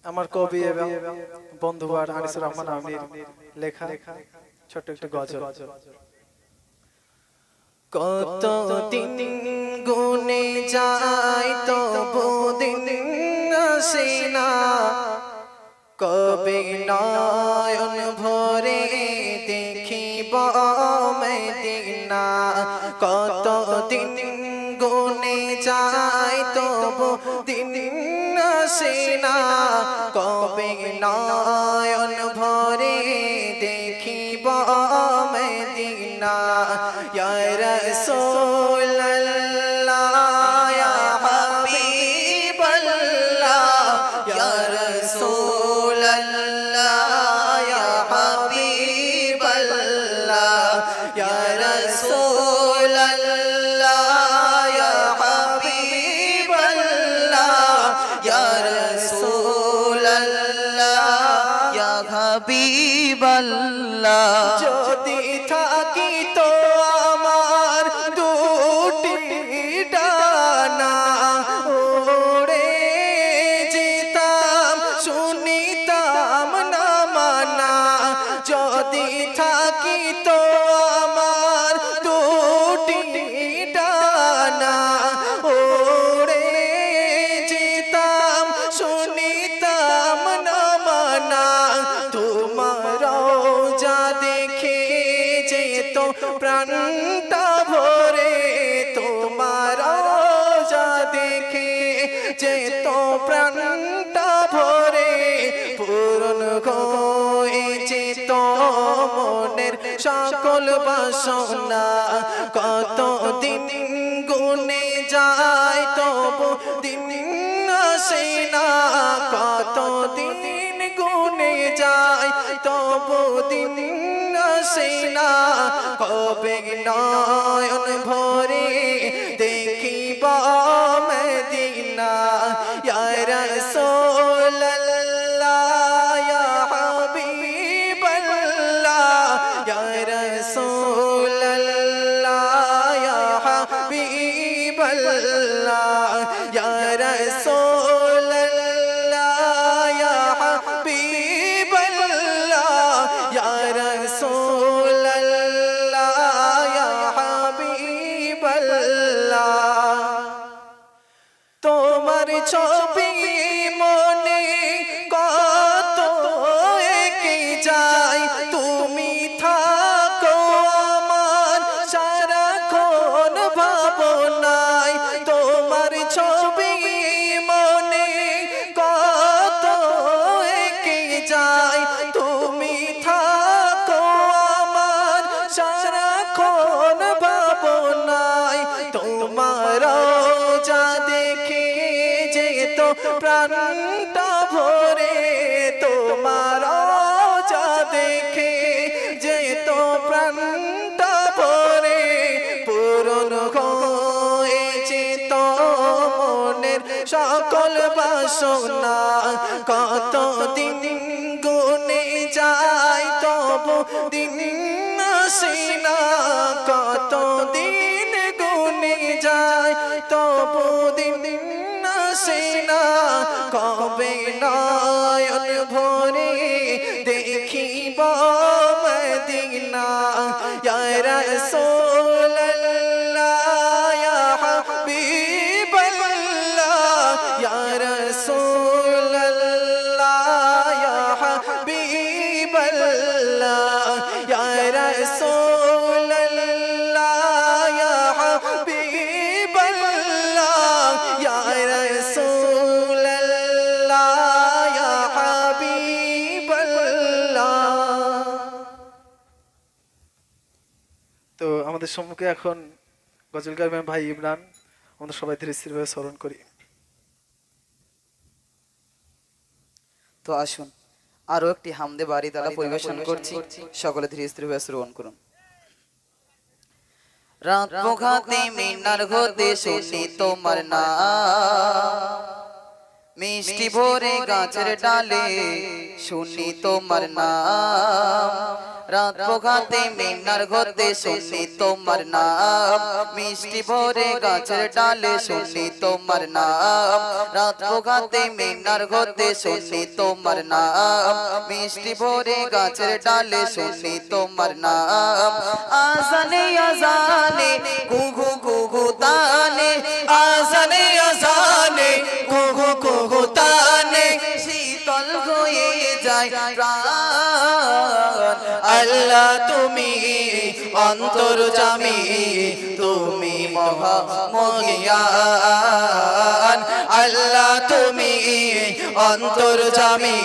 আমার কবি এবং বন্ধুবার আনিসুর রহমান আমির লেখা ছোট্ট একটি গজল। কত দিন গুনে যায় তবু দিন আসে না, কবে নয়ন ভরে দেখিব মদিনা। কত দিন গুনে যায় তবু দিন আসে না, কবে নয়ন ভরে দেখিব মদিনা। ইয়া রাসূলুল্লাহ ইয়া হাবিবাল্লাহ, ইয়া রাসূলুল্লাহ ইয়া হাবিবাল্লাহ, ইয়া রাসূলুল্লাহ ইয়া হাবিবাল্লাহ, ইয়া রাসূলুল্লাহ ইয়া হাবিবাল্লাহ। যদি থাকি তো আমার দুটি ডানা, ওড়ে যেতাম শুনিতাম না মানা। যদি থাকি তো আমার দুটি ডানা, ওড়ে যেতাম শুনিতাম না মানা। তোমার রওজা দেখে যেত প্রাণটা ভরে, তোমার রওজা দেখে যেত প্রাণটা ভরে। পূরণ হয়ে যেত মনের সকল বাসনা। কত দিন গুনে যায় তবু দিন আসে না, কত দিন গুনে যায় তবু দিন আসে না, কবে নয়ন ভরে দেখিব মদিনা। ইয়া রাসূলুল্লাহ ইয়া হাবিবাল্লাহ, ইয়া রাসূলুল্লাহ ইয়া হাবিবাল্লাহ, ইয়া রাসূলুল্লাহ ইয়া হাবিবাল্লাহ, ইয়া রাসূলুল্লাহ ইয়া হাবিবাল্লাহ। তোমার ছবি মনে কত এঁকে যায়, তুমি থাকো আমার সারাক্ষণ ভাবনায়। তোমার ছবি মনে কত এঁকে যায়, তুমি থাকো আমার সারাক্ষণ ভাবনায়। তোমার রওজা দেখে যেত প্রাণটা ভরে, তোমার রওজা দেখে যেত প্রাণটা ভরে। পূরণ হয়ে যেত মনের সকল বাসনা। কত দিন গুনে যায় তবু দিন আসে না, কত দিন গুনে যায় তবু দিন আসে না, কবে নয়ন ভরে দেখিব মদিনা। ইয়া রাসূলুল্লাহ ইয়া হাবিবাল্লাহ, ইয়া রাসূলুল্লাহ ইয়া হাবিবাল্লাহ, ইয়া রাসূলুল্লাহ ইয়া হাবিবাল্লাহ, ইয়া রাসূলুল্লাহ ইয়া হাবিবাল্লাহ। তো আমাদের সম্মুখে এখন গজল গাইবেন ভাই ইমরান। আমরা সবাই ধীরে স্থিরভাবে স্মরণ করি। তো আসুন আরো একটি হামদে বাড়ি তালা পরিবেশন করছি, সকলে ধীরে স্থিরভাবে শ্রবণ করুন। রাত পোঘাতে মিনার হতে শুনি তোমার নাম, মিষ্টি ভরে গাছের ডালে শুনি তোমার নাম রাত পোহাতে মিনার ঘতে শুনি তোমার নাম মিষ্টি ভরে গাছের ডালে শুনি তোমার নাম রাত পোহাতে মিনার ঘতে শুনি তোমার নাম মিষ্টি ভরে গাছের ডালে শুনি তোমার নাম আজানে আজানে গুগু গুগু তানে আজানে আজানে গুগু গুগু তানে শীতল হয়ে যায় প্রাণ আল্লাহ তুমি অন্তর্যামী তুমি মহামহিয়ান আল্লাহ তুমি অন্তর্যামী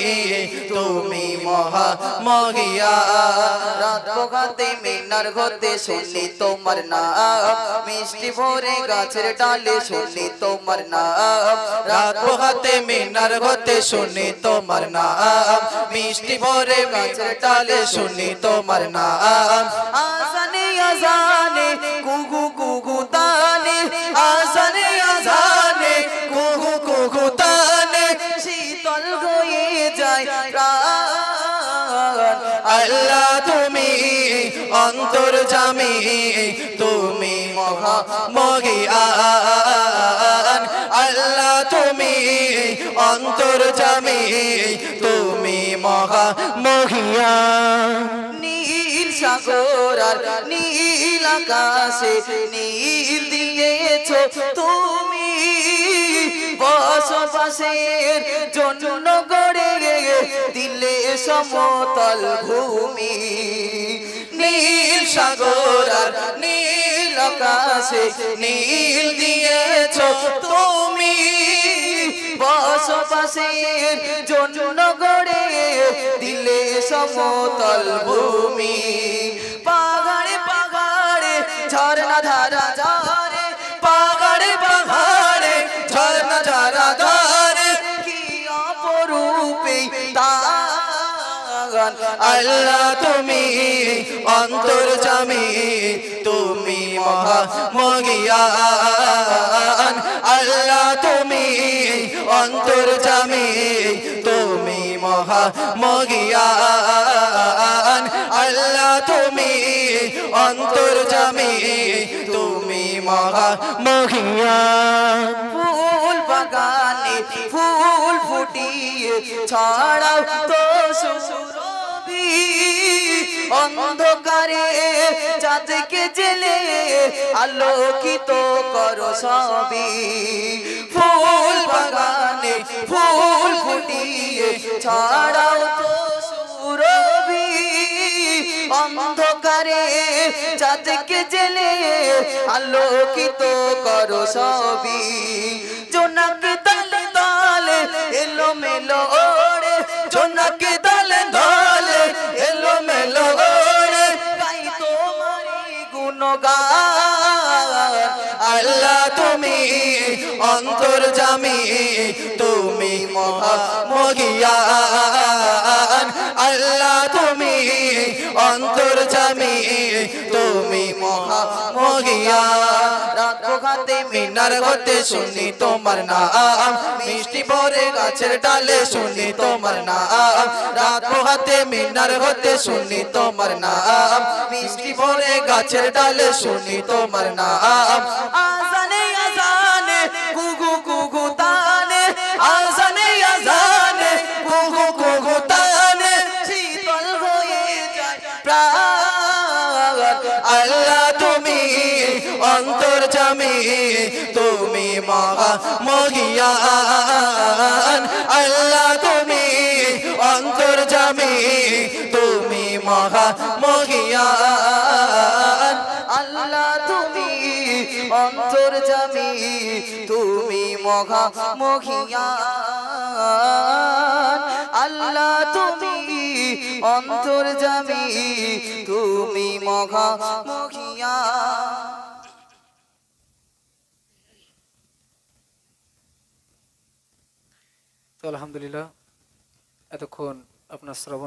তুমি মহামহিয়ান রাত পোহাতে মিনার ঘতে শুনি তোমার নাম মিষ্টি ভরে গাছের ডালে শুনি তোমার নাম রাত পোহাতে মিনার ঘতে শুনি তোমার নাম মিষ্টি ভরে গাছের ডালে শুনি তোমার নাম আজানে আজানে গুগু গুগু তানে আজানে আজানে গুগু গুগু তানে শীতল হয়ে যায় প্রাণ আল্লাহ তুমি অন্তর্যামী তুমি মহামহিয়ান আল্লাহ তুমি অন্তর্যামী তুমি মহামহিয়ান নীল সাগর আর নীল আকাশে নীল দিয়েছো তুমি বসবাসের জন্য গড়ে দিলে সমতল ভূমি নীল সাগর আর নীল আকাশে নীল দিয়েছো তুমি বসবাসের জন্য গড়ে দিলে সমতল ভূমি পাহাড়ে পাহাড়ে ঝর্ণা ধারা ঝরে পাহাড়ে পাহাড়ে ঝর্ণা ধারা ঝরে কি অপরূপে তান আল্লাহ তুমি অন্তর্যামী তুমি মহামহিয়ান আল্লাহ তুমি অন্তর্যামী তুমি মহামহিয়ান আল্লাহ তুমি অন্তর্যামী তুমি মহামহিয়ান ফুল বাগানে ফুল ফুটিয়ে ছড়াও তো সুরভি অন্ধকারে চাঁদকে জেলে আলোকিত করো সবই ফুল বাগানে ফুল ফুটিয়ে ছড়াও তো সুরভি অন্ধকারে চাঁদকে জেলে আলোকিত করো সবই জোনাকে দলে দলে এলো মেলো ওড়ে জোনাকে দলে দলে এলো মেলো ওড়ে গাই তোমারি গুণগান আল্লাহ তুমি অন্তর্যামী তুমি মহামহিয়ান আল্লাহ তুমি অন্তর্যামী তুমি মহামহিয়ান রাত পোহাতে মিনার ঘতে শুনি তোমার নাম মিষ্টি ভরে গাছের ডালে শুনি তোমার নাম রাত পোহাতে মিনার ঘতে শুনি তোমার নাম মিষ্টি ভরে গাছের ডালে শুনি তোমার নাম আজানে আজানে গুগু গুগু তানে আজানে আজানে গুগু গুগু তানে শীতল হয়ে যায় প্রাণ আল্লাহ তুমি অন্তর্যামী তুমি মহামহিয়ান আল্লাহ তুমি অন্তর্যামী তুমি মহামহিয়ান আল্লাহ তুমি অন্তর্যামী তুমি মহামহিয়ান আল্লাহ তুমি অন্তর্যামী তুমি মহামহিয়ান তো আলহামদুলিল্লাহ এতক্ষণ আপনার শ্রবণ